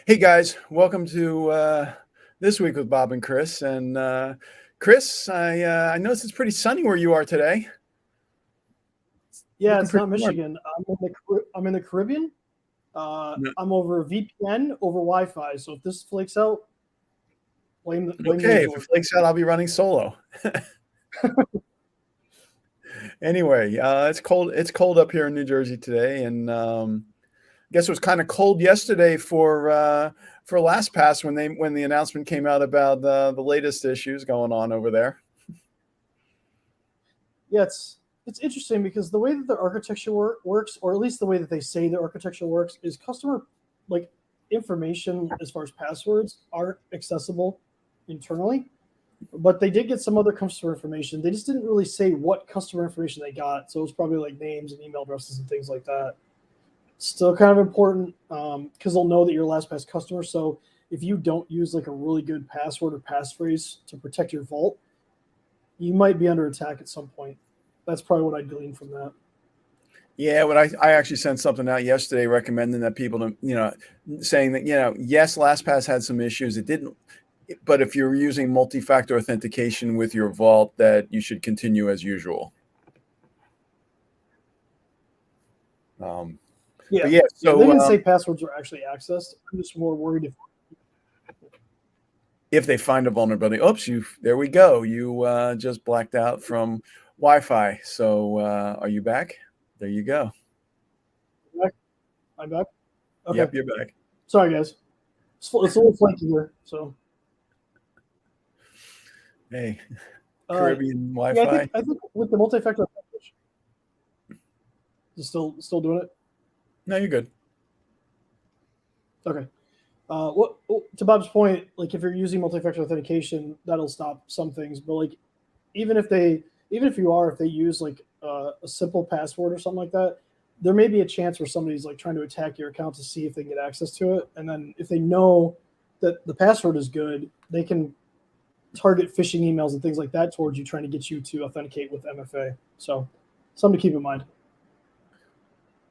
Hey guys, welcome to this week with Bob and Chris. And Chris, I noticed it's pretty sunny where you are today. Yeah, Looking it's pretty not warm. Michigan. I'm in the Caribbean. No. I'm over VPN over Wi-Fi. So if this flakes out, blame the Okay, if it resort. flakes out, I'll be running solo. Anyway, it's cold. It's cold up here in New Jersey today, and I guess it was kind of cold yesterday for Lastpass when the announcement came out about the latest issues going on over there. Yeah, it's interesting because the way that the architecture works, or at least the way that they say the architecture works, is customer like information as far as passwords aren't accessible internally. But they did get some other customer information. They just didn't really say what customer information they got. So it was probably like names and email addresses and things like that. Still kind of important because they'll know that you're a LastPass customer. So if you don't use like a really good password or passphrase to protect your vault, you might be under attack at some point. That's probably what I gleaned from that. Yeah, but I actually sent something out yesterday recommending that people to, saying that, yes, LastPass had some issues. It didn't, but if you're using multi-factor authentication with your vault, that you should continue as usual. Yeah, But yeah, yeah. They so didn't say passwords were actually accessed. I'm just more worried if they find a vulnerability, oops, there we go. You just blacked out from Wi-Fi. So are you back? There you go. I'm back. Okay, Yep, you're back. sorry guys. It's a little flaky here. So Hey, uh, Caribbean yeah, Wi-Fi. I think with the multi-factor authentication, is still doing it. No, you're good. Okay. What to Bob's point, like if you're using multi-factor authentication, that'll stop some things. But like even if they if they use like a simple password or something like that, there may be a chance where somebody's like trying to attack your account to see if they can get access to it, and then if they know that the password is good, they can target phishing emails and things like that towards you, trying to get you to authenticate with MFA. So something to keep in mind.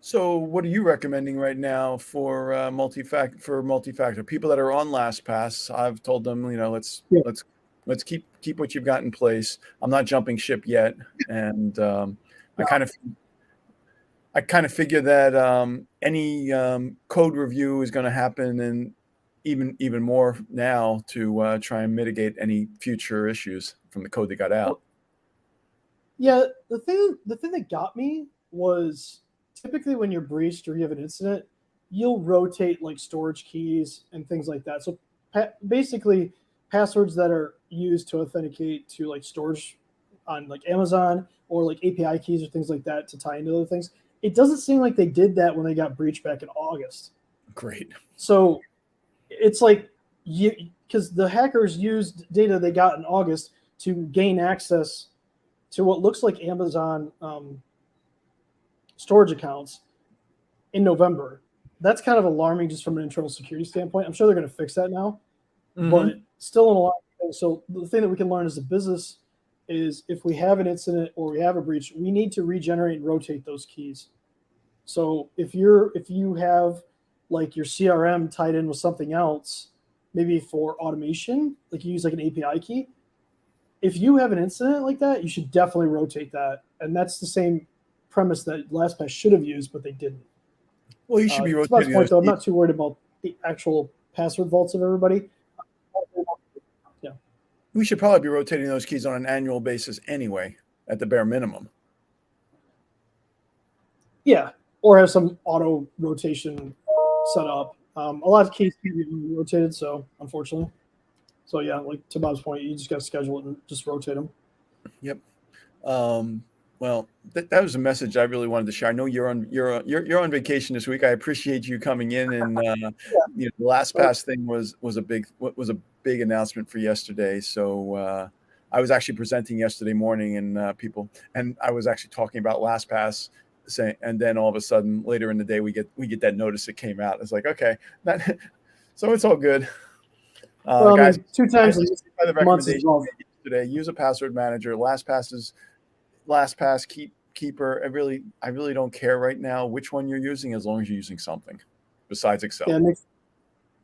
So, what are you recommending right now for multi-factor people that are on LastPass? I've told them, Yeah. let's keep what you've got in place. I'm not jumping ship yet, and I No. figure that any code review is going to happen, and even more now to try and mitigate any future issues from the code that got out. Yeah, the thing that got me was typically when you're breached or you have an incident, you'll rotate like storage keys and things like that. So basically, passwords that are used to authenticate to like storage on like Amazon or like API keys or things like that to tie into other things. It doesn't seem like they did that when they got breached back in August. Great. So it's like you because the hackers used data they got in August to gain access to what looks like Amazon storage accounts in November. That's kind of alarming just from an internal security standpoint. I'm sure they're going to fix that now, Mm-hmm. but still in a lot of things. So the thing that we can learn as a business is if we have an incident or we have a breach, we need to regenerate and rotate those keys. So if you have like your CRM tied in with something else, maybe for automation, like you use like an API key, if you have an incident like that, you should definitely rotate that. And that's the same premise that LastPass should have used, but they didn't. Well, you should be To Bob's rotating point, those though, I'm keys. not too worried about the actual password vaults of everybody. Yeah, We should probably be rotating those keys on an annual basis anyway, at the bare minimum. yeah, or have some auto rotation set up. A lot of keys can be rotated, so unfortunately. So yeah, like to Bob's point, you just got to schedule it and just rotate them. Yep. Well, that was a message I really wanted to share. I know you're on vacation this week. I appreciate you coming in, and the Yeah. LastPass thing was a big announcement for yesterday. So I was actually presenting yesterday morning, and and I was actually talking about LastPass, saying, and then all of a sudden later in the day we get that notice that came out. It's like, okay, that, so it's all good, Well, I guys. mean, two I times a stick by the month is recommendation rough. today. Use a password manager. LastPass keeper. I really don't care right now which one you're using as long as you're using something besides Yeah, Excel.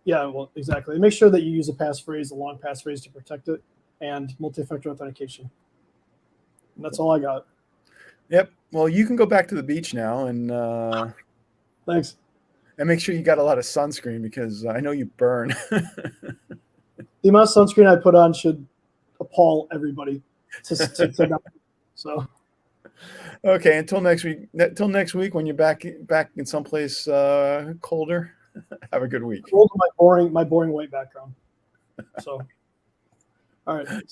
Yeah, well, exactly. And make sure that you use a passphrase, a long passphrase to protect it, and multi-factor authentication. And that's all I got. Yep. Well, you can go back to the beach now and Thanks. make sure you got a lot of sunscreen because I know you burn. The amount of sunscreen I put on should appall everybody. So. Okay. Until next week. Until next week, when you're back in someplace colder. Have a good week. Roll to my boring white background. So, all right.